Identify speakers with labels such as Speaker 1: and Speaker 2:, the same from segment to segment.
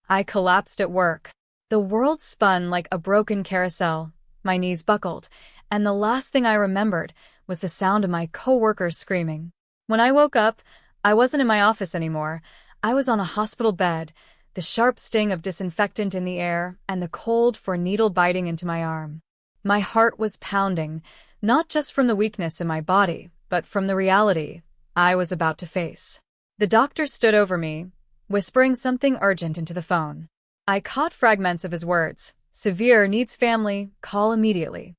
Speaker 1: I collapsed at work. The world spun like a broken carousel. My knees buckled, and the last thing I remembered was the sound of my coworkers screaming. When I woke up, I wasn't in my office anymore. I was on a hospital bed, the sharp sting of disinfectant in the air and the cold for needle biting into my arm. My heart was pounding, not just from the weakness in my body, but from the reality I was about to face. The doctor stood over me, whispering something urgent into the phone. I caught fragments of his words. Severe, needs family, call immediately.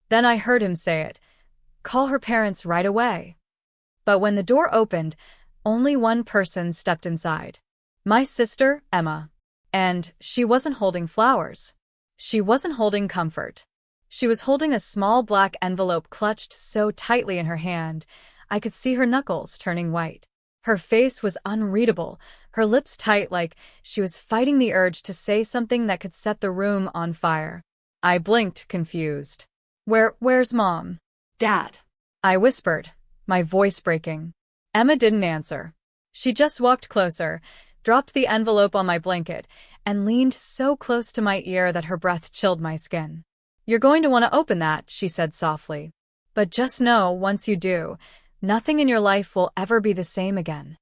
Speaker 1: Then I heard him say it. Call her parents right away. But when the door opened, only one person stepped inside. My sister, Emma. And she wasn't holding flowers. She wasn't holding comfort. She was holding a small black envelope clutched so tightly in her hand, I could see her knuckles turning white. Her face was unreadable, her lips tight like she was fighting the urge to say something that could set the room on fire. I blinked, confused. Where's Mom?
Speaker 2: Dad.
Speaker 1: I whispered, my voice breaking. Emma didn't answer. She just walked closer, dropped the envelope on my blanket, and leaned so close to my ear that her breath chilled my skin. You're going to want to open that, she said softly. But just know, once you do, nothing in your life will ever be the same again.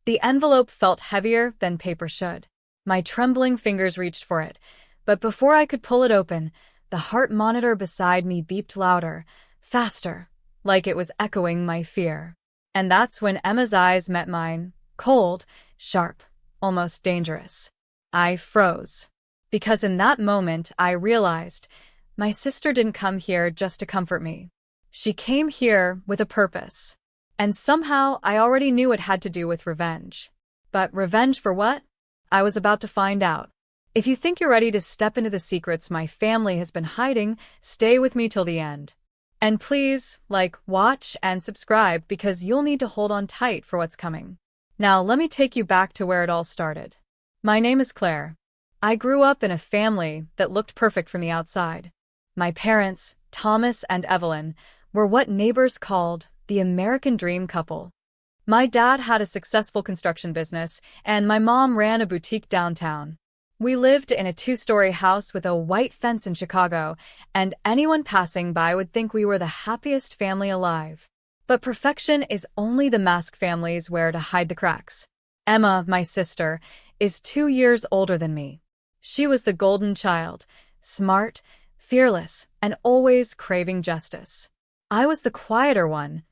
Speaker 1: The envelope felt heavier than paper should. My trembling fingers reached for it, but before I could pull it open, the heart monitor beside me beeped louder, faster, like it was echoing my fear. And that's when Emma's eyes met mine, cold, sharp, almost dangerous. I froze. Because in that moment I realized my sister didn't come here just to comfort me. She came here with a purpose. And somehow I already knew it had to do with revenge. But revenge for what? I was about to find out. If you think you're ready to step into the secrets my family has been hiding, stay with me till the end. And please, watch and subscribe because you'll need to hold on tight for what's coming. Now let me take you back to where it all started. My name is Claire. I grew up in a family that looked perfect from the outside. My parents, Thomas and Evelyn, were what neighbors called the American dream couple. My dad had a successful construction business, and my mom ran a boutique downtown. We lived in a 2-story house with a white fence in Chicago, and anyone passing by would think we were the happiest family alive. But perfection is only the mask families wear to hide the cracks. Emma, my sister, is 2 years older than me. She was the golden child, smart, fearless, and always craving justice. I was the quieter one,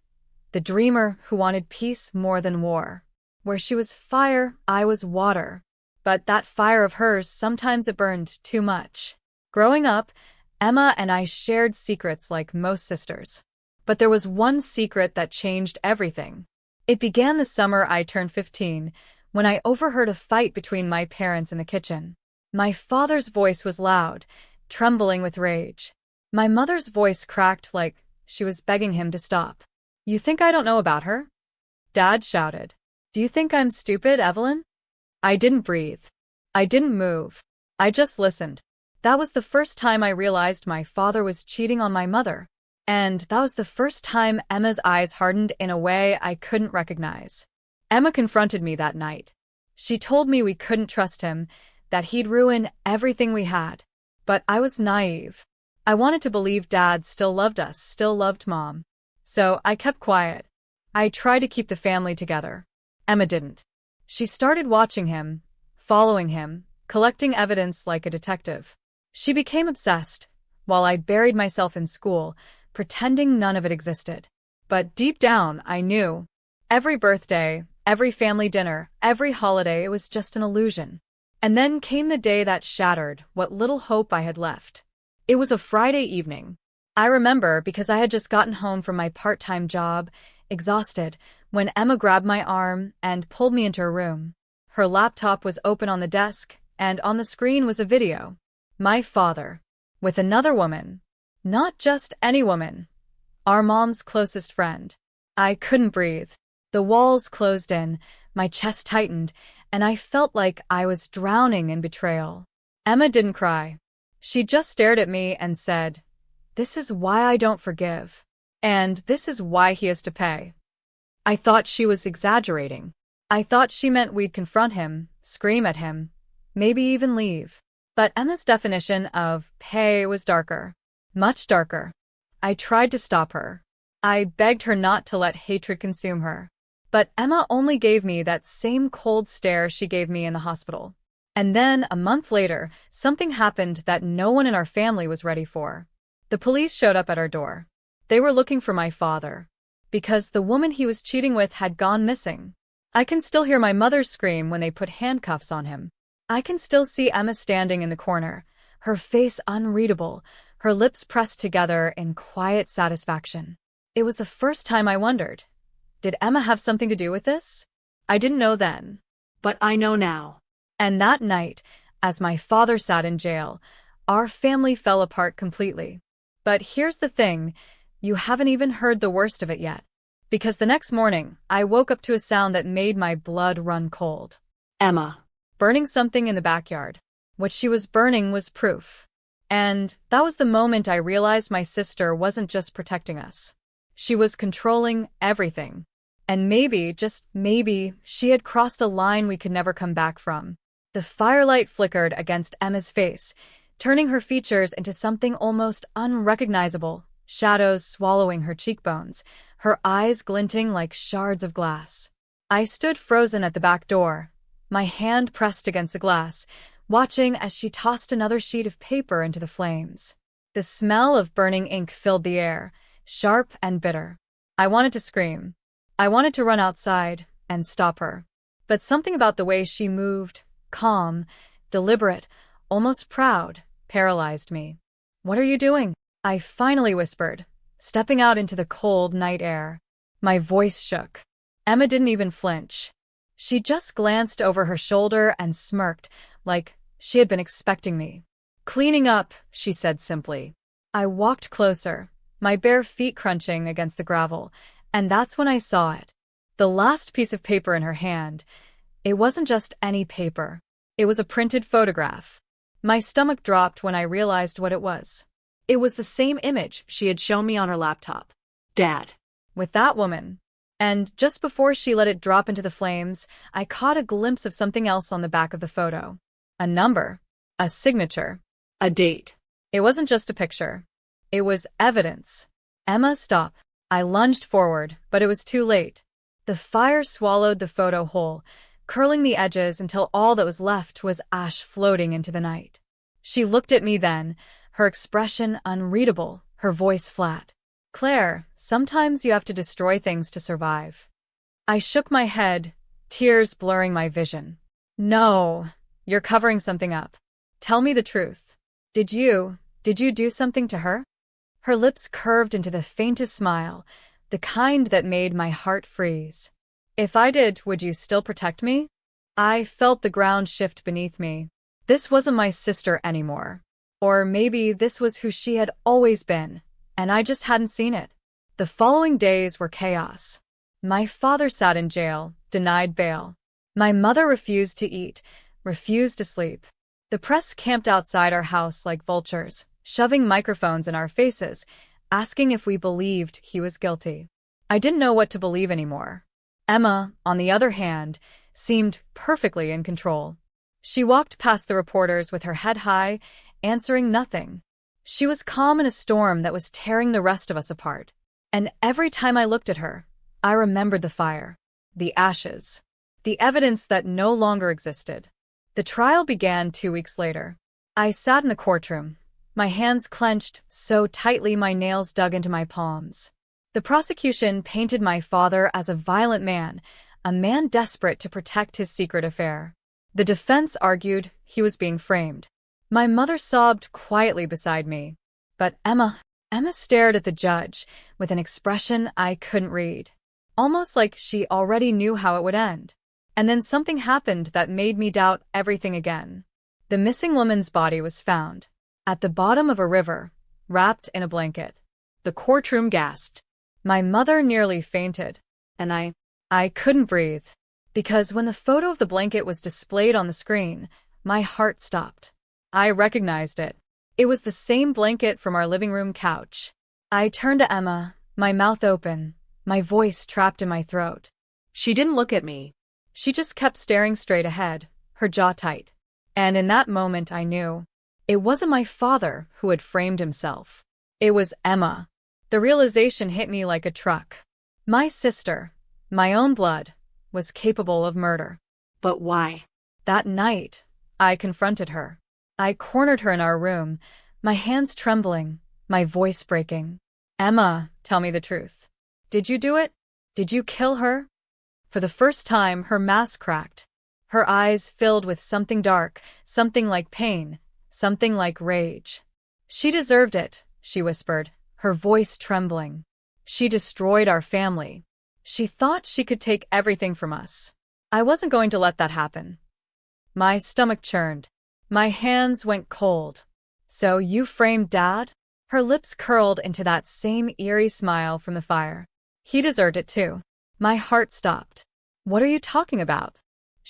Speaker 1: the dreamer who wanted peace more than war. Where she was fire, I was water. But that fire of hers, sometimes it burned too much. Growing up, Emma and I shared secrets like most sisters. But there was one secret that changed everything. It began the summer I turned 15, when I overheard a fight between my parents in the kitchen. My father's voice was loud, trembling with rage. My mother's voice cracked like she was begging him to stop. You think I don't know about her? Dad shouted. Do you think I'm stupid, Evelyn? I didn't breathe. I didn't move. I just listened. That was the first time I realized my father was cheating on my mother. And that was the first time Emma's eyes hardened in a way I couldn't recognize. Emma confronted me that night. She told me we couldn't trust him, that he'd ruin everything we had. But I was naive. I wanted to believe Dad still loved us, still loved Mom. So I kept quiet. I tried to keep the family together. Emma didn't. She started watching him, following him, collecting evidence like a detective. She became obsessed, while I buried myself in school, pretending none of it existed. But deep down, I knew. Every birthday, every family dinner, every holiday, it was just an illusion. And then came the day that shattered what little hope I had left. It was a Friday evening. I remember because I had just gotten home from my part-time job, exhausted, when Emma grabbed my arm and pulled me into her room. Her laptop was open on the desk, and on the screen was a video. My father, with another woman. Not just any woman. Our mom's closest friend. I couldn't breathe. The walls closed in, my chest tightened, and I felt like I was drowning in betrayal. Emma didn't cry. She just stared at me and said, "This is why I don't forgive. And this is why he has to pay." I thought she was exaggerating. I thought she meant we'd confront him, scream at him, maybe even leave. But Emma's definition of pay was darker. Much darker. I tried to stop her. I begged her not to let hatred consume her. But Emma only gave me that same cold stare she gave me in the hospital. And then, a month later, something happened that no one in our family was ready for. The police showed up at our door. They were looking for my father, because the woman he was cheating with had gone missing. I can still hear my mother scream when they put handcuffs on him. I can still see Emma standing in the corner, her face unreadable, her lips pressed together in quiet satisfaction. It was the first time I wondered, did Emma have something to do with this? I didn't know then, but I know now. And that night, as my father sat in jail, our family fell apart completely. But here's the thing, you haven't even heard the worst of it yet. Because the next morning, I woke up to a sound that made my blood run cold.
Speaker 2: Emma.
Speaker 1: Burning something in the backyard. What she was burning was proof. And that was the moment I realized my sister wasn't just protecting us. She was controlling everything. And maybe, just maybe, she had crossed a line we could never come back from. The firelight flickered against Emma's face, turning her features into something almost unrecognizable, shadows swallowing her cheekbones, her eyes glinting like shards of glass. I stood frozen at the back door, my hand pressed against the glass, watching as she tossed another sheet of paper into the flames. The smell of burning ink filled the air, sharp and bitter. I wanted to scream. I wanted to run outside and stop her. But something about the way she moved, calm, deliberate, almost proud, paralyzed me. "What are you doing?" I finally whispered, stepping out into the cold night air. My voice shook. Emma didn't even flinch. She just glanced over her shoulder and smirked, like she had been expecting me. "Cleaning up," she said simply. I walked closer, my bare feet crunching against the gravel, and that's when I saw it. The last piece of paper in her hand. It wasn't just any paper. It was a printed photograph. My stomach dropped when I realized what it was. It was the same image she had shown me on her laptop.
Speaker 2: Dad.
Speaker 1: With that woman. And just before she let it drop into the flames, I caught a glimpse of something else on the back of the photo. A number. A signature.
Speaker 2: A date.
Speaker 1: It wasn't just a picture. It was evidence. "Emma, stop." I lunged forward, but it was too late. The fire swallowed the photo whole, curling the edges until all that was left was ash floating into the night. She looked at me then, her expression unreadable, her voice flat. "Claire, sometimes you have to destroy things to survive." I shook my head, tears blurring my vision. "No, you're covering something up. Tell me the truth. Did you do something to her?" Her lips curved into the faintest smile, the kind that made my heart freeze. "If I did, would you still protect me?" I felt the ground shift beneath me. This wasn't my sister anymore. Or maybe this was who she had always been, and I just hadn't seen it. The following days were chaos. My father sat in jail, denied bail. My mother refused to eat, refused to sleep. The press camped outside our house like vultures, shoving microphones in our faces, asking if we believed he was guilty. I didn't know what to believe anymore. Emma, on the other hand, seemed perfectly in control. She walked past the reporters with her head high, answering nothing. She was calm in a storm that was tearing the rest of us apart. And every time I looked at her, I remembered the fire, the ashes, the evidence that no longer existed. The trial began 2 weeks later. I sat in the courtroom, my hands clenched so tightly my nails dug into my palms. The prosecution painted my father as a violent man, a man desperate to protect his secret affair. The defense argued he was being framed. My mother sobbed quietly beside me. But Emma stared at the judge with an expression I couldn't read, almost like she already knew how it would end. And then something happened that made me doubt everything again. The missing woman's body was found, at the bottom of a river, wrapped in a blanket. The courtroom gasped. My mother nearly fainted, and I couldn't breathe, because when the photo of the blanket was displayed on the screen, my heart stopped. I recognized it. It was the same blanket from our living room couch. I turned to Emma, my mouth open, my voice trapped in my throat.
Speaker 2: She didn't look at me.
Speaker 1: She just kept staring straight ahead, her jaw tight. And in that moment I knew. It wasn't my father who had framed himself. It was Emma. The realization hit me like a truck. My sister, my own blood, was capable of murder.
Speaker 2: But why?
Speaker 1: That night, I confronted her. I cornered her in our room, my hands trembling, my voice breaking. Emma, tell me the truth. Did you do it? Did you kill her? For the first time, her mask cracked. Her eyes filled with something dark, something like pain, something like rage. She deserved it, she whispered, her voice trembling. She destroyed our family. She thought she could take everything from us. I wasn't going to let that happen. My stomach churned. My hands went cold. So you framed Dad? Her lips curled into that same eerie smile from the fire. He deserved it too. My heart stopped. What are you talking about?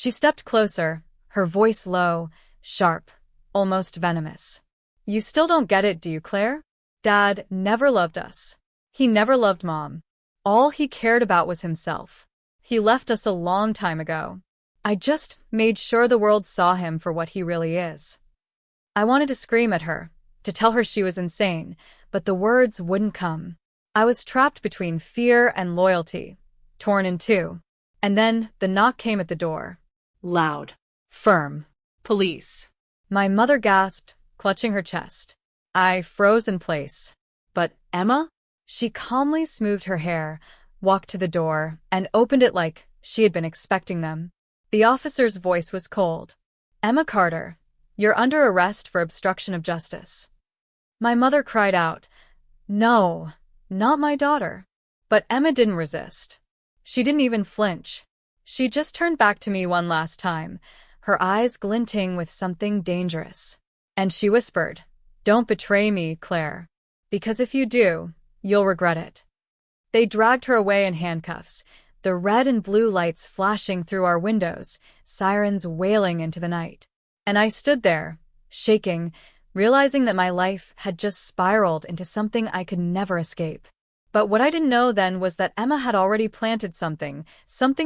Speaker 1: She stepped closer, her voice low, sharp, almost venomous. You still don't get it, do you, Claire? Dad never loved us. He never loved Mom. All he cared about was himself. He left us a long time ago. I just made sure the world saw him for what he really is. I wanted to scream at her, to tell her she was insane, but the words wouldn't come. I was trapped between fear and loyalty, torn in two. And then the knock came at the door.
Speaker 2: Loud.
Speaker 1: Firm.
Speaker 2: Police.
Speaker 1: My mother gasped, clutching her chest. I froze in place.
Speaker 2: But Emma?
Speaker 1: She calmly smoothed her hair, walked to the door, and opened it like she had been expecting them. The officer's voice was cold. Emma Carter, you're under arrest for obstruction of justice. My mother cried out, No, not my daughter. But Emma didn't resist. She didn't even flinch. She just turned back to me one last time, her eyes glinting with something dangerous. And she whispered, Don't betray me, Claire. Because if you do, you'll regret it. They dragged her away in handcuffs, the red and blue lights flashing through our windows, sirens wailing into the night. And I stood there, shaking, realizing that my life had just spiraled into something I could never escape. But what I didn't know then was that Emma had already planted something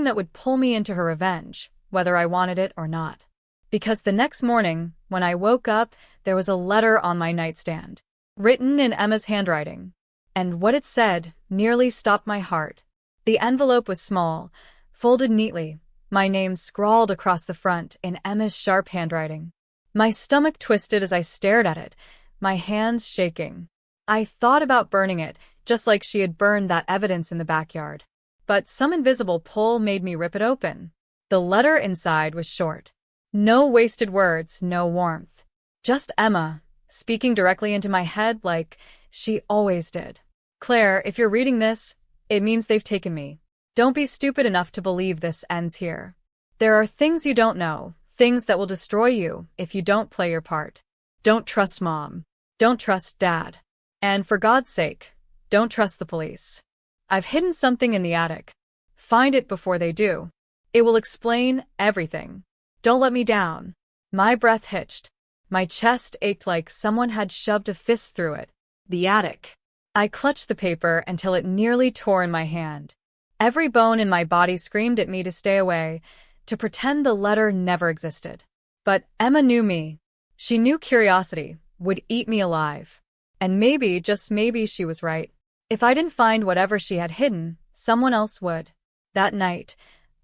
Speaker 1: that would pull me into her revenge, whether I wanted it or not. Because the next morning, when I woke up, there was a letter on my nightstand, written in Emma's handwriting. And what it said nearly stopped my heart. The envelope was small, folded neatly, my name scrawled across the front in Emma's sharp handwriting. My stomach twisted as I stared at it, my hands shaking. I thought about burning it, just like she had burned that evidence in the backyard. But some invisible pull made me rip it open. The letter inside was short. No wasted words, no warmth. Just Emma, speaking directly into my head like she always did. Claire, if you're reading this, it means they've taken me. Don't be stupid enough to believe this ends here. There are things you don't know, things that will destroy you if you don't play your part. Don't trust Mom. Don't trust Dad. And for God's sake, don't trust the police. I've hidden something in the attic. Find it before they do. It will explain everything. Don't let me down. My breath hitched. My chest ached like someone had shoved a fist through it. The attic. I clutched the paper until it nearly tore in my hand. Every bone in my body screamed at me to stay away, to pretend the letter never existed. But Emma knew me. She knew curiosity would eat me alive. And maybe, just maybe, she was right. If I didn't find whatever she had hidden, someone else would. That night,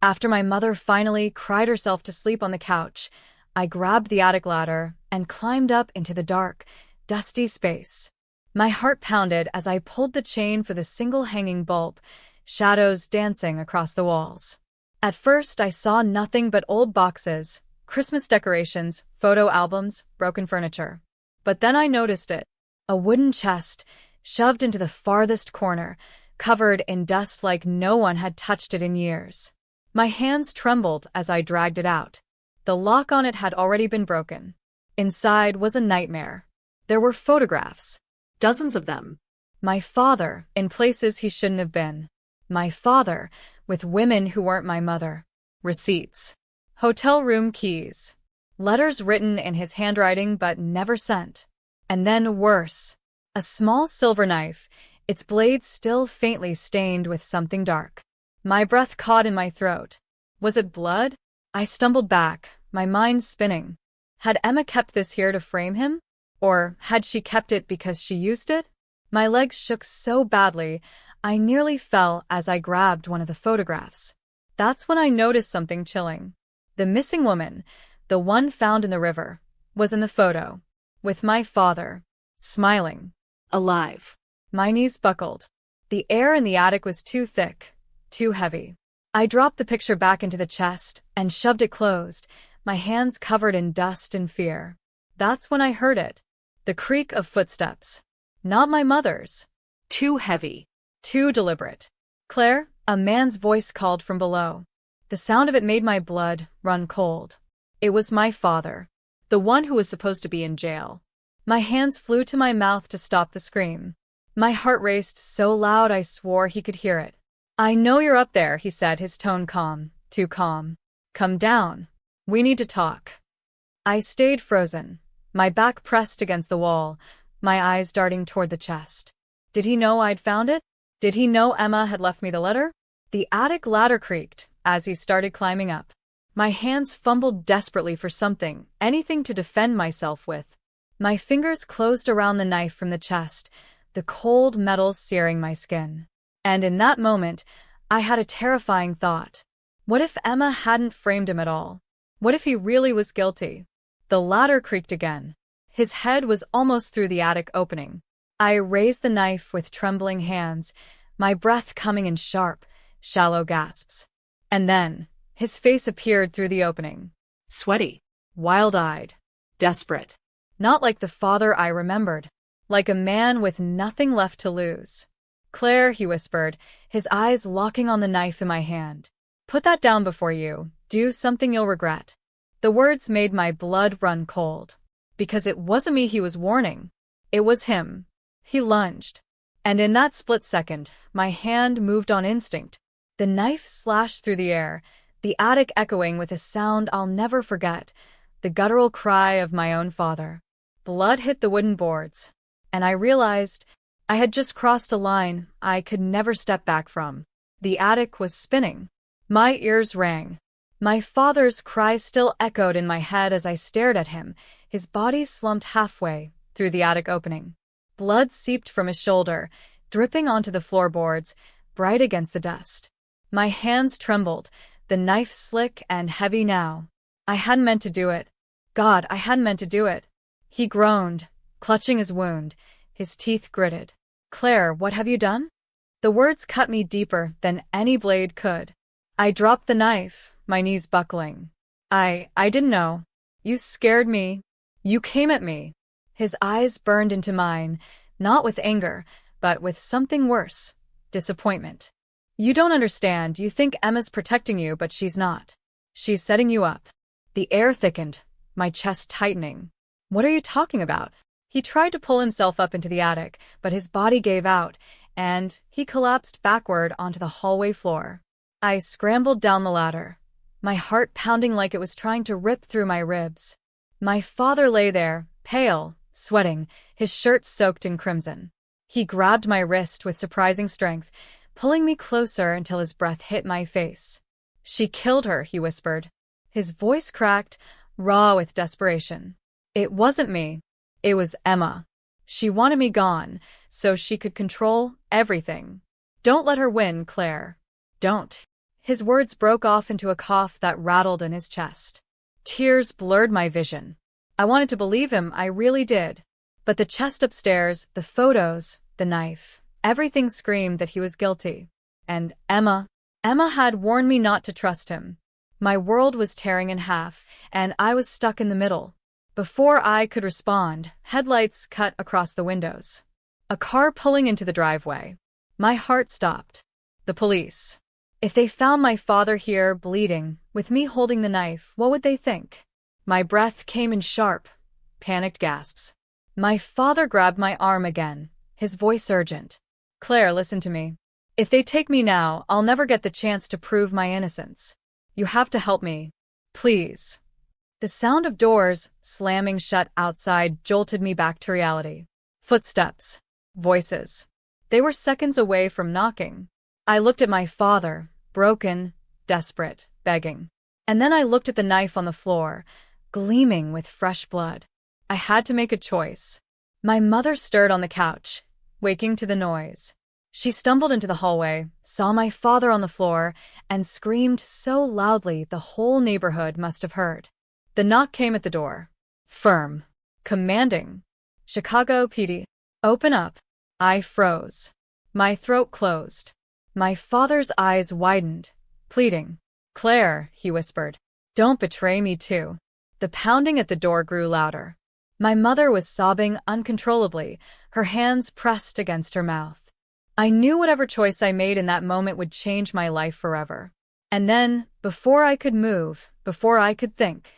Speaker 1: after my mother finally cried herself to sleep on the couch, I grabbed the attic ladder and climbed up into the dark, dusty space. My heart pounded as I pulled the chain for the single hanging bulb, shadows dancing across the walls. At first, I saw nothing but old boxes, Christmas decorations, photo albums, broken furniture. But then I noticed it. A wooden chest, shoved into the farthest corner, covered in dust like no one had touched it in years. My hands trembled as I dragged it out. The lock on it had already been broken. Inside was a nightmare. There were photographs.
Speaker 2: Dozens of them.
Speaker 1: My father, in places he shouldn't have been. My father, with women who weren't my mother. Receipts. Hotel room keys. Letters written in his handwriting but never sent. And then worse. A small silver knife, its blade still faintly stained with something dark. My breath caught in my throat. Was it blood? I stumbled back, my mind spinning. Had Emma kept this here to frame him? Or had she kept it because she used it? My legs shook so badly, I nearly fell as I grabbed one of the photographs. That's when I noticed something chilling. The missing woman, the one found in the river, was in the photo, with my father, smiling.
Speaker 2: Alive.
Speaker 1: My knees buckled. The air in the attic was too thick, too heavy. I dropped the picture back into the chest and shoved it closed, my hands covered in dust and fear. That's when I heard it. The creak of footsteps. Not my mother's.
Speaker 2: Too heavy.
Speaker 1: Too deliberate. Claire, a man's voice called from below. The sound of it made my blood run cold. It was my father, the one who was supposed to be in jail. My hands flew to my mouth to stop the scream. My heart raced so loud I swore he could hear it. "I know you're up there," he said, his tone calm, too calm. "Come down. We need to talk." I stayed frozen, my back pressed against the wall, my eyes darting toward the chest. Did he know I'd found it? Did he know Emma had left me the letter? The attic ladder creaked as he started climbing up. My hands fumbled desperately for something, anything to defend myself with. My fingers closed around the knife from the chest, the cold metal searing my skin. And in that moment, I had a terrifying thought. What if Emma hadn't framed him at all? What if he really was guilty? The ladder creaked again. His head was almost through the attic opening. I raised the knife with trembling hands, my breath coming in sharp, shallow gasps. And then, his face appeared through the opening.
Speaker 2: Sweaty.
Speaker 1: Wild-eyed.
Speaker 2: Desperate.
Speaker 1: Not like the father I remembered. Like a man with nothing left to lose. "Claire," he whispered, his eyes locking on the knife in my hand. "Put that down before you do something you'll regret." The words made my blood run cold. Because it wasn't me he was warning. It was him. He lunged. And in that split second, my hand moved on instinct. The knife slashed through the air, the attic echoing with a sound I'll never forget, the guttural cry of my own father. Blood hit the wooden boards, and I realized I had just crossed a line I could never step back from. The attic was spinning. My ears rang. My father's cry still echoed in my head as I stared at him, his body slumped halfway through the attic opening. Blood seeped from his shoulder, dripping onto the floorboards, bright against the dust. My hands trembled, the knife slick and heavy now. I hadn't meant to do it. God, I hadn't meant to do it. He groaned, clutching his wound, his teeth gritted. "Claire, what have you done?" The words cut me deeper than any blade could. I dropped the knife, my knees buckling. I didn't know. You scared me. You came at me." His eyes burned into mine, not with anger, but with something worse, disappointment. "You don't understand. You think Emma's protecting you, but she's not. She's setting you up." The air thickened, my chest tightening. "What are you talking about?" He tried to pull himself up into the attic, but his body gave out, and he collapsed backward onto the hallway floor. I scrambled down the ladder, my heart pounding like it was trying to rip through my ribs. My father lay there, pale, sweating, his shirt soaked in crimson. He grabbed my wrist with surprising strength, pulling me closer until his breath hit my face. "She killed her," he whispered. His voice cracked, raw with desperation. "It wasn't me. It was Emma. She wanted me gone, so she could control everything. Don't let her win, Claire. Don't." His words broke off into a cough that rattled in his chest. Tears blurred my vision. I wanted to believe him, I really did. But the chest upstairs, the photos, the knife, everything screamed that he was guilty. And Emma had warned me not to trust him. My world was tearing in half, and I was stuck in the middle. Before I could respond, headlights cut across the windows. A car pulling into the driveway. My heart stopped. The police. If they found my father here, bleeding, with me holding the knife, what would they think? My breath came in sharp, panicked gasps. My father grabbed my arm again, his voice urgent. "Claire, listen to me. If they take me now, I'll never get the chance to prove my innocence. You have to help me. Please." The sound of doors slamming shut outside jolted me back to reality. Footsteps. Voices. They were seconds away from knocking. I looked at my father, broken, desperate, begging. And then I looked at the knife on the floor, gleaming with fresh blood. I had to make a choice. My mother stirred on the couch, waking to the noise. She stumbled into the hallway, saw my father on the floor, and screamed so loudly the whole neighborhood must have heard. The knock came at the door. Firm. Commanding. Chicago PD. Open up. I froze. My throat closed. My father's eyes widened, pleading. Claire, he whispered. Don't betray me too. The pounding at the door grew louder. My mother was sobbing uncontrollably, her hands pressed against her mouth. I knew whatever choice I made in that moment would change my life forever. And then, before I could move, before I could think,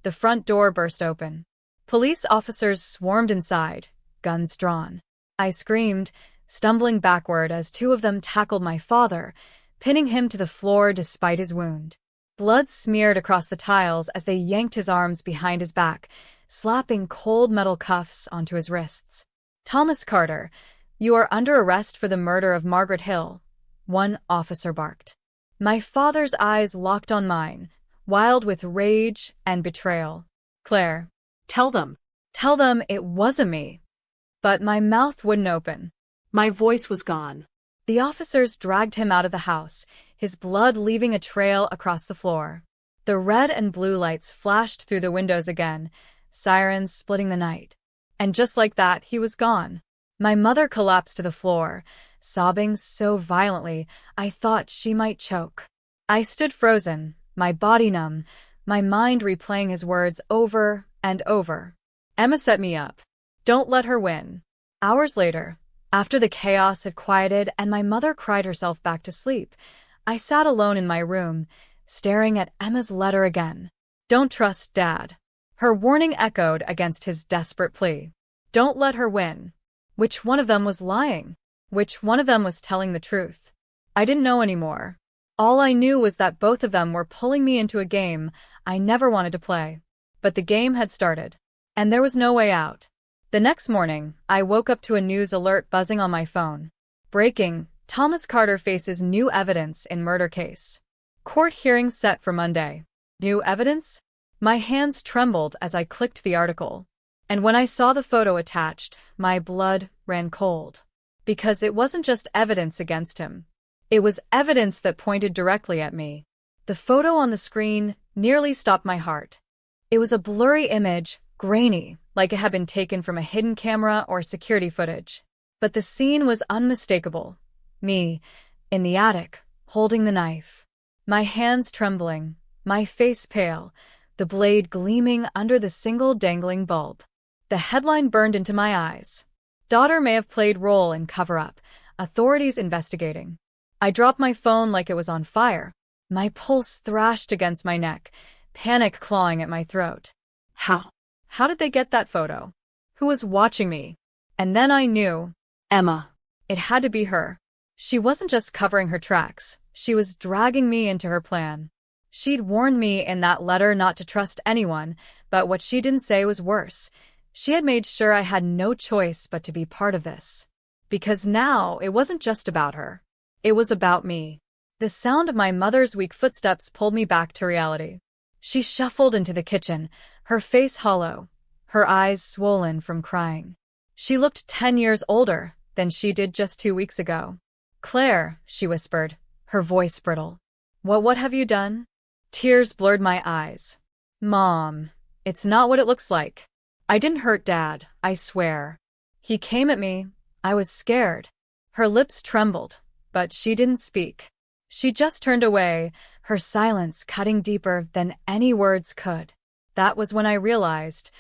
Speaker 1: the front door burst open. Police officers swarmed inside, guns drawn. I screamed, stumbling backward as two of them tackled my father, pinning him to the floor despite his wound. Blood smeared across the tiles as they yanked his arms behind his back, slapping cold metal cuffs onto his wrists. Thomas Carter, you are under arrest for the murder of Margaret Hill, one officer barked. My father's eyes locked on mine, wild with rage and betrayal. Claire.
Speaker 2: Tell them.
Speaker 1: Tell them it wasn't me. But my mouth wouldn't open.
Speaker 2: My voice was gone.
Speaker 1: The officers dragged him out of the house, his blood leaving a trail across the floor. The red and blue lights flashed through the windows again, sirens splitting the night. And just like that, he was gone. My mother collapsed to the floor, sobbing so violently I thought she might choke. I stood frozen, my body numb, my mind replaying his words over and over. Emma set me up. Don't let her win. Hours later, after the chaos had quieted and my mother cried herself back to sleep, I sat alone in my room, staring at Emma's letter again. Don't trust Dad. Her warning echoed against his desperate plea. Don't let her win. Which one of them was lying? Which one of them was telling the truth? I didn't know anymore. All I knew was that both of them were pulling me into a game I never wanted to play. But the game had started, and there was no way out. The next morning, I woke up to a news alert buzzing on my phone. Breaking, Thomas Carter faces new evidence in murder case. Court hearing set for Monday. New evidence? My hands trembled as I clicked the article. And when I saw the photo attached, my blood ran cold. Because it wasn't just evidence against him. It was evidence that pointed directly at me. The photo on the screen nearly stopped my heart. It was a blurry image, grainy, like it had been taken from a hidden camera or security footage. But the scene was unmistakable. Me, in the attic, holding the knife. My hands trembling, my face pale, the blade gleaming under the single dangling bulb. The headline burned into my eyes. Daughter may have played role in cover-up. Authorities investigating. I dropped my phone like it was on fire. My pulse thrashed against my neck, panic clawing at my throat.
Speaker 2: How?
Speaker 1: How did they get that photo? Who was watching me? And then I knew.
Speaker 2: Emma.
Speaker 1: It had to be her. She wasn't just covering her tracks. She was dragging me into her plan. She'd warned me in that letter not to trust anyone, but what she didn't say was worse. She had made sure I had no choice but to be part of this. Because now it wasn't just about her. It was about me. The sound of my mother's weak footsteps pulled me back to reality. She shuffled into the kitchen, her face hollow, her eyes swollen from crying. She looked 10 years older than she did just 2 weeks ago. Claire, she whispered, her voice brittle. What have you done? Tears blurred my eyes. Mom, it's not what it looks like. I didn't hurt Dad, I swear. He came at me. I was scared. Her lips trembled, but she didn't speak. She just turned away, her silence cutting deeper than any words could. That was when I realized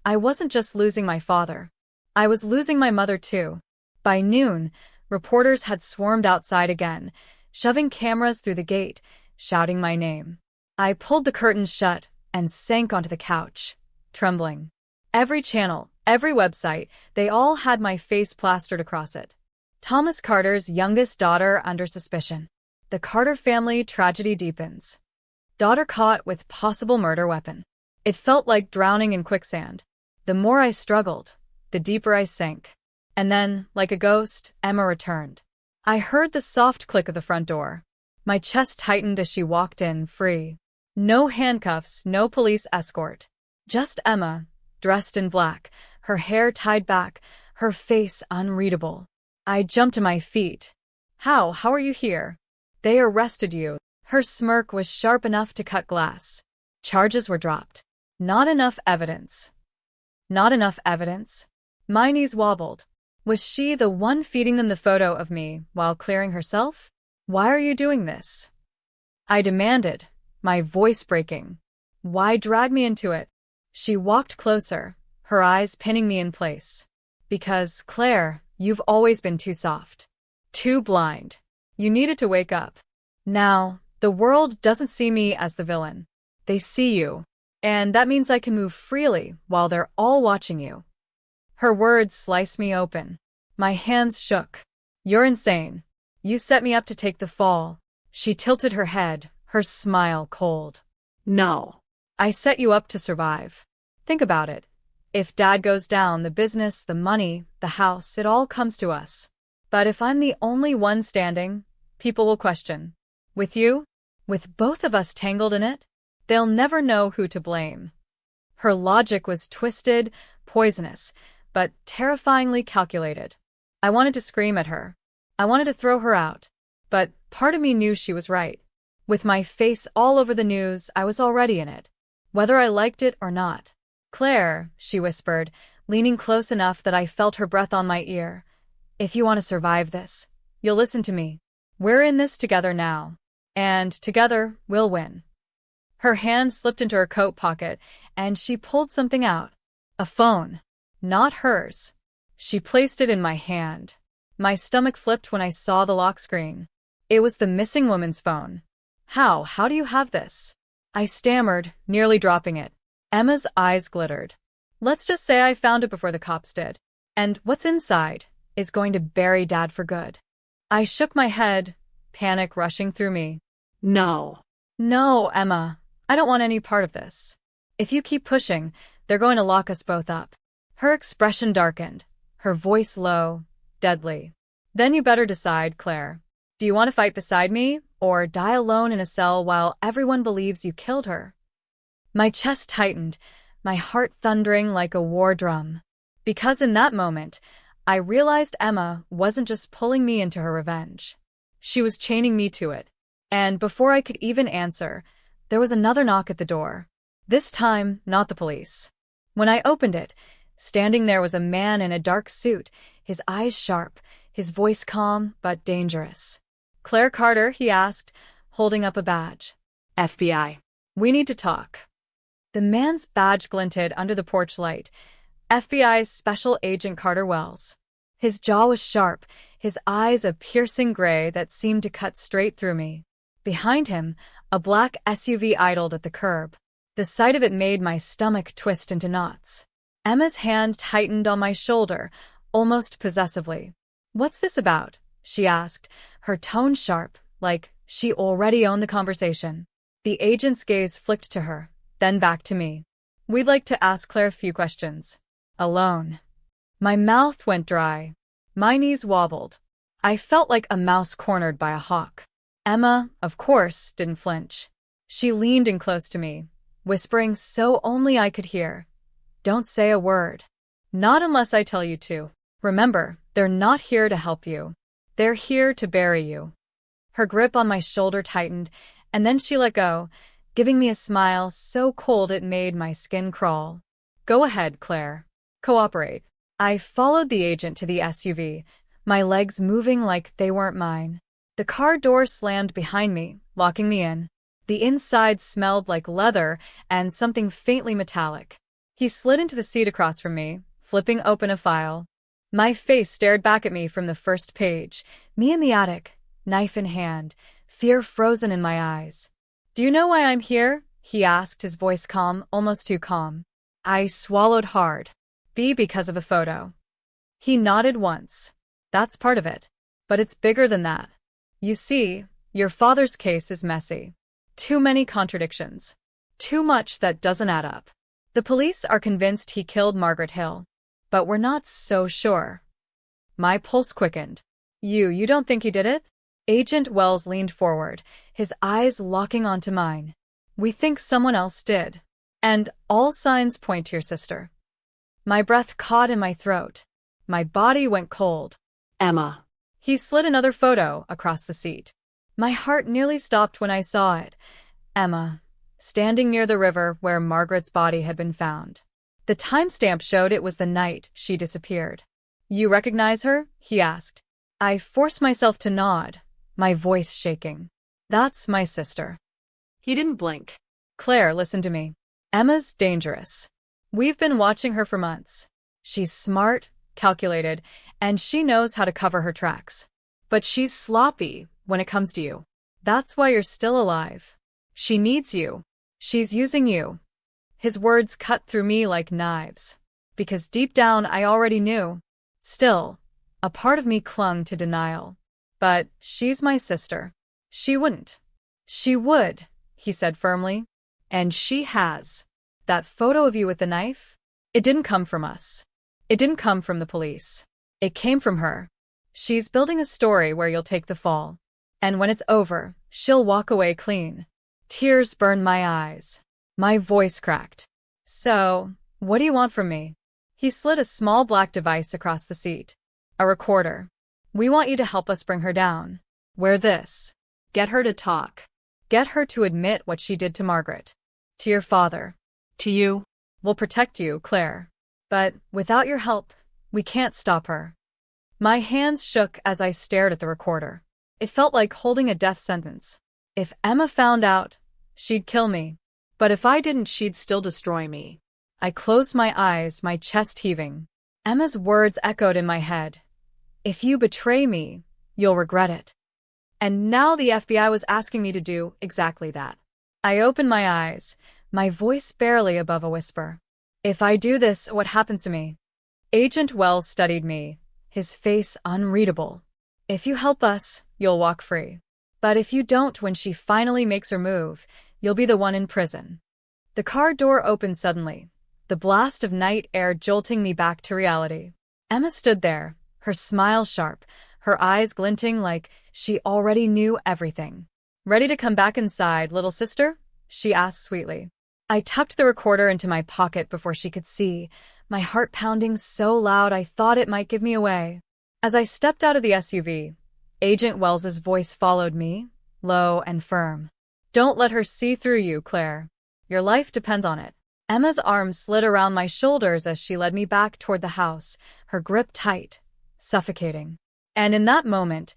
Speaker 1: I wasn't just losing my father. I was losing my mother too. By noon, reporters had swarmed outside again, shoving cameras through the gate, shouting my name. I pulled the curtains shut and sank onto the couch, trembling. Every channel, every website, they all had my face plastered across it. Thomas Carter's youngest daughter under suspicion. The Carter family tragedy deepens. Daughter caught with possible murder weapon. It felt like drowning in quicksand. The more I struggled, the deeper I sank. And then, like a ghost, Emma returned. I heard the soft click of the front door. My chest tightened as she walked in, free. No handcuffs, no police escort. Just Emma, dressed in black, her hair tied back, her face unreadable. I jumped to my feet. How are you here? They arrested you. Her smirk was sharp enough to cut glass. Charges were dropped. Not enough evidence. Not enough evidence? My knees wobbled. Was she the one feeding them the photo of me while clearing herself? Why are you doing this? I demanded, my voice breaking. Why drag me into it? She walked closer, her eyes pinning me in place. Because, Claire, you've always been too soft. Too blind. You needed to wake up. Now, the world doesn't see me as the villain. They see you. And that means I can move freely while they're all watching you. Her words sliced me open. My hands shook. You're insane. You set me up to take the fall. She tilted her head, her smile cold.
Speaker 2: No.
Speaker 1: I set you up to survive. Think about it. If Dad goes down, the business, the money, the house, it all comes to us. But if I'm the only one standing, people will question. With you? With both of us tangled in it? They'll never know who to blame. Her logic was twisted, poisonous, but terrifyingly calculated. I wanted to scream at her. I wanted to throw her out. But part of me knew she was right. With my face all over the news, I was already in it. Whether I liked it or not. Claire, she whispered, leaning close enough that I felt her breath on my ear. If you want to survive this, you'll listen to me. We're in this together now. And together, we'll win. Her hand slipped into her coat pocket, and she pulled something out. A phone. Not hers. She placed it in my hand. My stomach flipped when I saw the lock screen. It was the missing woman's phone. How do you have this? I stammered, nearly dropping it. Emma's eyes glittered. Let's just say I found it before the cops did. And what's inside is going to bury Dad for good. I shook my head, panic rushing through me.
Speaker 2: No.
Speaker 1: No, Emma. I don't want any part of this. If you keep pushing, they're going to lock us both up. Her expression darkened, her voice low, deadly. Then you better decide, Claire. Do you want to fight beside me, or die alone in a cell while everyone believes you killed her? My chest tightened, my heart thundering like a war drum. Because in that moment, I realized Emma wasn't just pulling me into her revenge. She was chaining me to it. And before I could even answer, there was another knock at the door. This time, not the police. When I opened it, standing there was a man in a dark suit, his eyes sharp, his voice calm but dangerous. Claire Carter, he asked, holding up a badge.
Speaker 2: FBI.
Speaker 1: We need to talk. The man's badge glinted under the porch light. FBI's Special Agent Carter Wells. His jaw was sharp, his eyes a piercing gray that seemed to cut straight through me. Behind him, a black SUV idled at the curb. The sight of it made my stomach twist into knots. Emma's hand tightened on my shoulder, almost possessively. What's this about? She asked, her tone sharp, like she already owned the conversation. The agent's gaze flicked to her, then back to me. We'd like to ask Claire a few questions. Alone. My mouth went dry. My knees wobbled. I felt like a mouse cornered by a hawk. Emma, of course, didn't flinch. She leaned in close to me, whispering so only I could hear. Don't say a word. Not unless I tell you to. Remember, they're not here to help you. They're here to bury you. Her grip on my shoulder tightened, and then she let go, giving me a smile so cold it made my skin crawl. Go ahead, Claire. Cooperate. I followed the agent to the SUV, my legs moving like they weren't mine. The car door slammed behind me, locking me in. The inside smelled like leather and something faintly metallic. He slid into the seat across from me, flipping open a file. My face stared back at me from the first page, me in the attic, knife in hand, fear frozen in my eyes. Do you know why I'm here? He asked, his voice calm, almost too calm. I swallowed hard. Because of a photo. He nodded once. That's part of it. But it's bigger than that. You see, your father's case is messy. Too many contradictions. Too much that doesn't add up. The police are convinced he killed Margaret Hill. But we're not so sure. My pulse quickened. You don't think he did it? Agent Wells leaned forward, his eyes locking onto mine. We think someone else did. And all signs point to your sister. My breath caught in my throat. My body went cold.
Speaker 2: Emma.
Speaker 1: He slid another photo across the seat. My heart nearly stopped when I saw it. Emma, standing near the river where Margaret's body had been found. The timestamp showed it was the night she disappeared. You recognize her? He asked. I forced myself to nod, my voice shaking. That's my sister.
Speaker 2: He didn't blink.
Speaker 1: Claire, listen to me. Emma's dangerous. We've been watching her for months. She's smart, calculated, and she knows how to cover her tracks. But she's sloppy when it comes to you. That's why you're still alive. She needs you. She's using you. His words cut through me like knives. Because deep down I already knew. Still, a part of me clung to denial. But she's my sister. She wouldn't. She would, he said firmly. And she has. That photo of you with the knife? It didn't come from us. It didn't come from the police. It came from her. She's building a story where you'll take the fall. And when it's over, she'll walk away clean. Tears burned my eyes. My voice cracked. So, what do you want from me? He slid a small black device across the seat. A recorder. We want you to help us bring her down. Wear this.
Speaker 2: Get her to talk.
Speaker 1: Get her to admit what she did to Margaret. To your father.
Speaker 2: To you.
Speaker 1: We'll protect you, Claire. But without your help, we can't stop her. My hands shook as I stared at the recorder. It felt like holding a death sentence. If Emma found out, she'd kill me. But if I didn't, she'd still destroy me. I closed my eyes, my chest heaving. Emma's words echoed in my head. If you betray me, you'll regret it. And now the FBI was asking me to do exactly that. I opened my eyes, my voice barely above a whisper. If I do this, what happens to me? Agent Wells studied me, his face unreadable. If you help us, you'll walk free. But if you don't, when she finally makes her move, you'll be the one in prison. The car door opened suddenly, the blast of night air jolting me back to reality. Emma stood there, her smile sharp, her eyes glinting like she already knew everything. Ready to come back inside, little sister? She asked sweetly. I tucked the recorder into my pocket before she could see, my heart pounding so loud I thought it might give me away. As I stepped out of the SUV, Agent Wells's voice followed me, low and firm. Don't let her see through you, Claire. Your life depends on it. Emma's arm slid around my shoulders as she led me back toward the house, her grip tight, suffocating. And in that moment,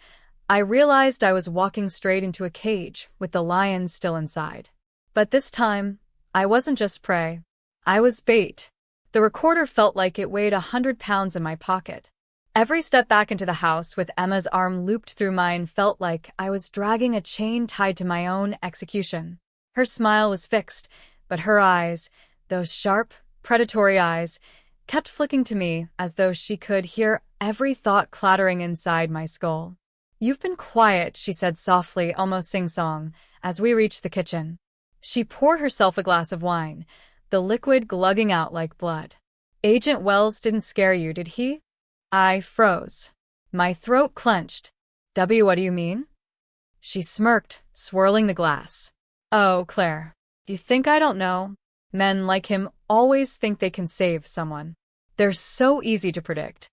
Speaker 1: I realized I was walking straight into a cage with the lion still inside. But this time, I wasn't just prey. I was bait. The recorder felt like it weighed 100 pounds in my pocket. Every step back into the house with Emma's arm looped through mine felt like I was dragging a chain tied to my own execution. Her smile was fixed, but her eyes, those sharp, predatory eyes, kept flicking to me as though she could hear every thought clattering inside my skull. You've been quiet, she said softly, almost sing-song, as we reached the kitchen. She poured herself a glass of wine, the liquid glugging out like blood. Agent Wells didn't scare you, did he? I froze. My throat clenched. What do you mean? She smirked, swirling the glass. Oh, Claire, you think I don't know? Men like him always think they can save someone. They're so easy to predict.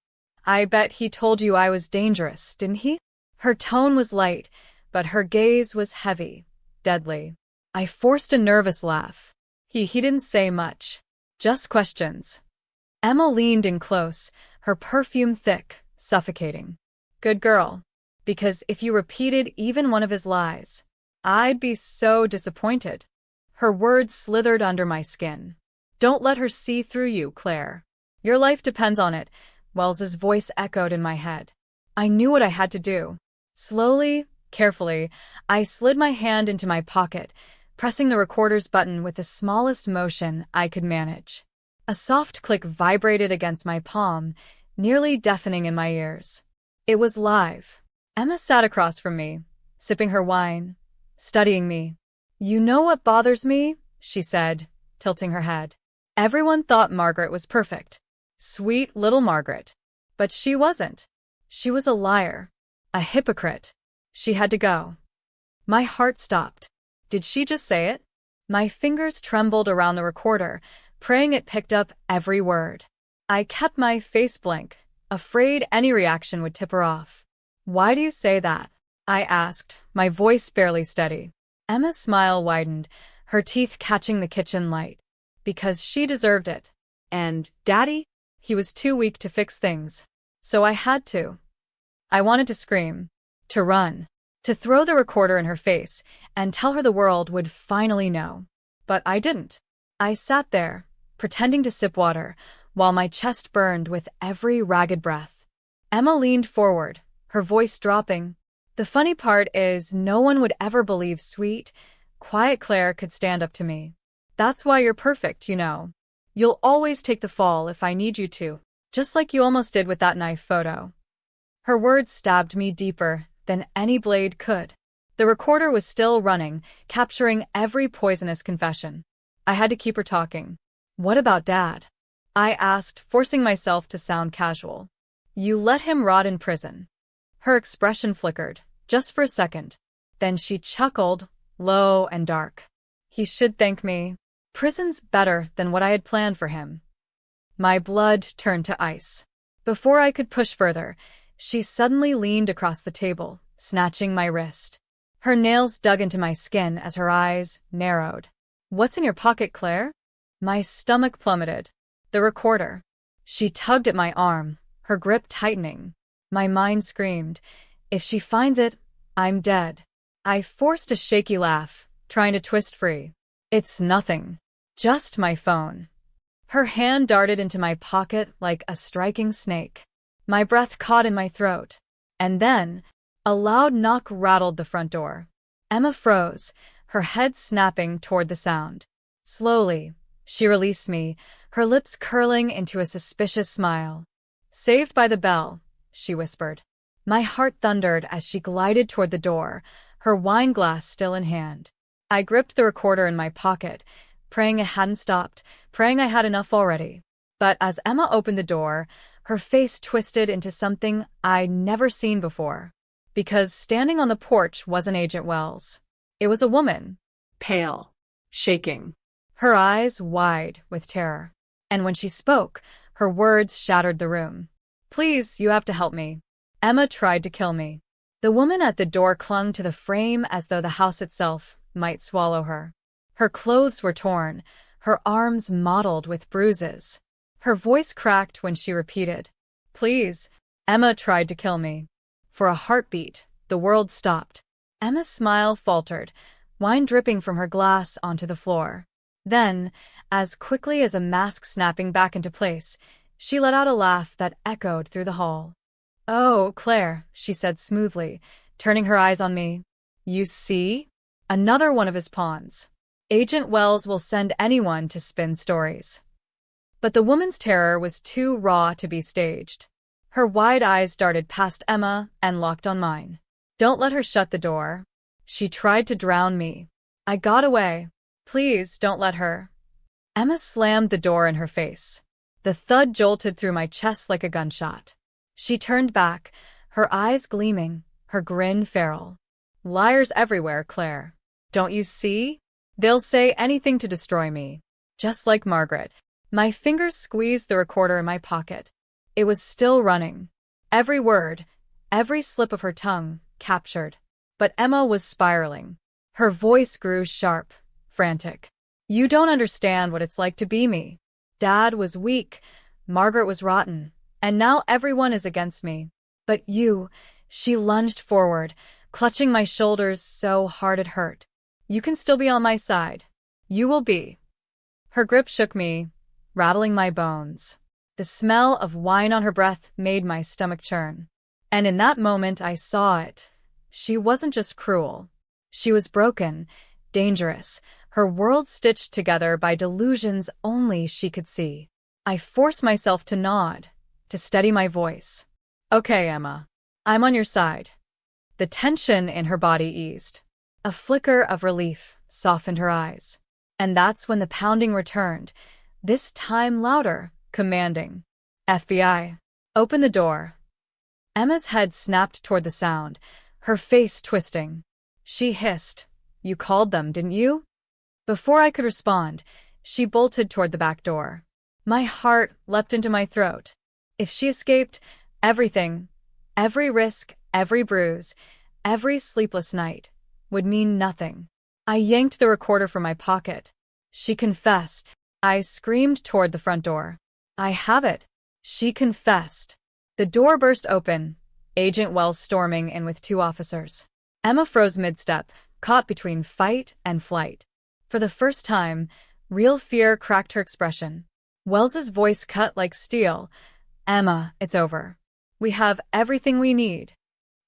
Speaker 1: I bet he told you I was dangerous, didn't he? Her tone was light, but her gaze was heavy, deadly. I forced a nervous laugh. He didn't say much. Just questions. Emma leaned in close, her perfume thick, suffocating. Good girl. Because if you repeated even one of his lies, I'd be so disappointed. Her words slithered under my skin. Don't let her see through you, Claire. Your life depends on it, Wells's voice echoed in my head. I knew what I had to do. Slowly, carefully, I slid my hand into my pocket, pressing the recorder's button with the smallest motion I could manage. A soft click vibrated against my palm, nearly deafening in my ears. It was live. Emma sat across from me, sipping her wine, studying me. You know what bothers me? She said, tilting her head. Everyone thought Margaret was perfect. Sweet little Margaret. But she wasn't. She was a liar. A hypocrite. She had to go. My heart stopped. Did she just say it? My fingers trembled around the recorder, praying it picked up every word. I kept my face blank, afraid any reaction would tip her off. "Why do you say that?" I asked, my voice barely steady. Emma's smile widened, her teeth catching the kitchen light. "Because she deserved it."
Speaker 2: And Daddy?
Speaker 1: He was too weak to fix things. So I had to. I wanted to scream, to run, to throw the recorder in her face and tell her the world would finally know. But I didn't. I sat there, pretending to sip water, while my chest burned with every ragged breath. Emma leaned forward, her voice dropping. "The funny part is no one would ever believe sweet, quiet Claire could stand up to me. That's why you're perfect, you know. You'll always take the fall if I need you to, just like you almost did with that knife photo." Her words stabbed me deeper than any blade could. The recorder was still running, capturing every poisonous confession. I had to keep her talking. "What about Dad?" I asked, forcing myself to sound casual. "You let him rot in prison." Her expression flickered, just for a second. Then she chuckled, low and dark. "He should thank me. Prison's better than what I had planned for him." My blood turned to ice. Before I could push further, she suddenly leaned across the table, snatching my wrist. Her nails dug into my skin as her eyes narrowed. "What's in your pocket, Claire?" My stomach plummeted. The recorder. She tugged at my arm, her grip tightening. My mind screamed, "If she finds it, I'm dead." I forced a shaky laugh, trying to twist free. "It's nothing. Just my phone." Her hand darted into my pocket like a striking snake. My breath caught in my throat. And then, a loud knock rattled the front door. Emma froze, her head snapping toward the sound. Slowly, she released me, her lips curling into a suspicious smile. "Saved by the bell," she whispered. My heart thundered as she glided toward the door, her wine glass still in hand. I gripped the recorder in my pocket, praying it hadn't stopped, praying I had enough already. But as Emma opened the door, her face twisted into something I'd never seen before. Because standing on the porch wasn't Agent Wells. It was a woman.
Speaker 2: Pale. Shaking.
Speaker 1: Her eyes wide with terror. And when she spoke, her words shattered the room. "Please, you have to help me. Emma tried to kill me." The woman at the door clung to the frame as though the house itself might swallow her. Her clothes were torn, her arms mottled with bruises. Her voice cracked when she repeated, "Please, Emma tried to kill me." For a heartbeat, the world stopped. Emma's smile faltered, wine dripping from her glass onto the floor. Then, as quickly as a mask snapping back into place, she let out a laugh that echoed through the hall. "Oh, Claire," she said smoothly, turning her eyes on me. "You see? Another one of his pawns. Agent Wells will send anyone to spin stories." But the woman's terror was too raw to be staged. Her wide eyes darted past Emma and locked on mine. "Don't let her shut the door. She tried to drown me. I got away. Please don't let her." Emma slammed the door in her face. The thud jolted through my chest like a gunshot. She turned back, her eyes gleaming, her grin feral. "Liars everywhere, Claire. Don't you see? They'll say anything to destroy me. Just like Margaret." My fingers squeezed the recorder in my pocket. It was still running. Every word, every slip of her tongue, captured. But Emma was spiraling. Her voice grew sharp, frantic. "You don't understand what it's like to be me. Dad was weak, Margaret was rotten, and now everyone is against me. But you," she lunged forward, clutching my shoulders so hard it hurt. "You can still be on my side. You will be." Her grip shook me, rattling my bones. The smell of wine on her breath made my stomach churn. And in that moment I saw it. She wasn't just cruel. She was broken, dangerous, her world stitched together by delusions only she could see. I forced myself to nod, to steady my voice. "Okay, Emma. I'm on your side." The tension in her body eased. A flicker of relief softened her eyes. And that's when the pounding returned, this time louder, commanding. "FBI, open the door." Emma's head snapped toward the sound, her face twisting. She hissed, "You called them, didn't you?" Before I could respond, she bolted toward the back door. My heart leapt into my throat. If she escaped, everything, every risk, every bruise, every sleepless night, would mean nothing. I yanked the recorder from my pocket. She confessed. I screamed toward the front door. I have it. She confessed. The door burst open, Agent Wells storming in with 2 officers. Emma froze mid-step, caught between fight and flight. For the first time, real fear cracked her expression. Wells's voice cut like steel. Emma, it's over. We have everything we need.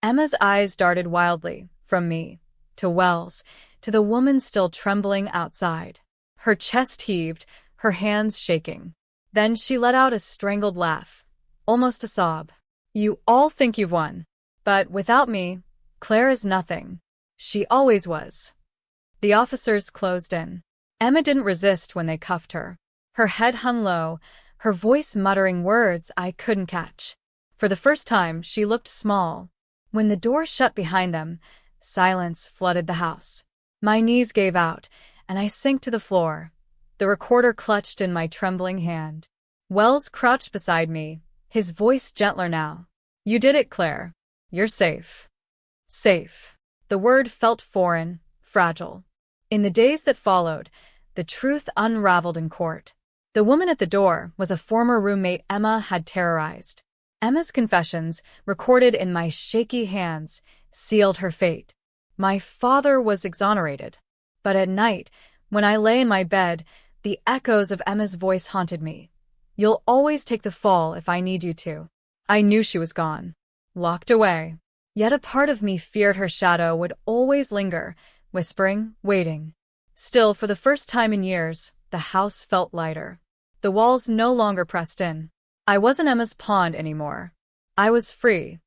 Speaker 1: Emma's eyes darted wildly, from me, to Wells, to the woman still trembling outside. Her chest heaved, her hands shaking. Then she let out a strangled laugh, almost a sob. You all think you've won. But without me, Claire is nothing. She always was. The officers closed in. Emma didn't resist when they cuffed her. Her head hung low, her voice muttering words I couldn't catch. For the first time, she looked small. When the door shut behind them, silence flooded the house. My knees gave out, and I sank to the floor, the recorder clutched in my trembling hand. Wells crouched beside me, his voice gentler now. You did it, Claire. You're safe. Safe. The word felt foreign, fragile. In the days that followed, the truth unraveled in court. The woman at the door was a former roommate Emma had terrorized. Emma's confessions, recorded in my shaky hands, sealed her fate. My father was exonerated. But at night, when I lay in my bed, the echoes of Emma's voice haunted me. You'll always take the fall if I need you to. I knew she was gone. Locked away. Yet a part of me feared her shadow would always linger, whispering, waiting. Still, for the first time in years, the house felt lighter. The walls no longer pressed in. I wasn't Emma's pawn anymore. I was free.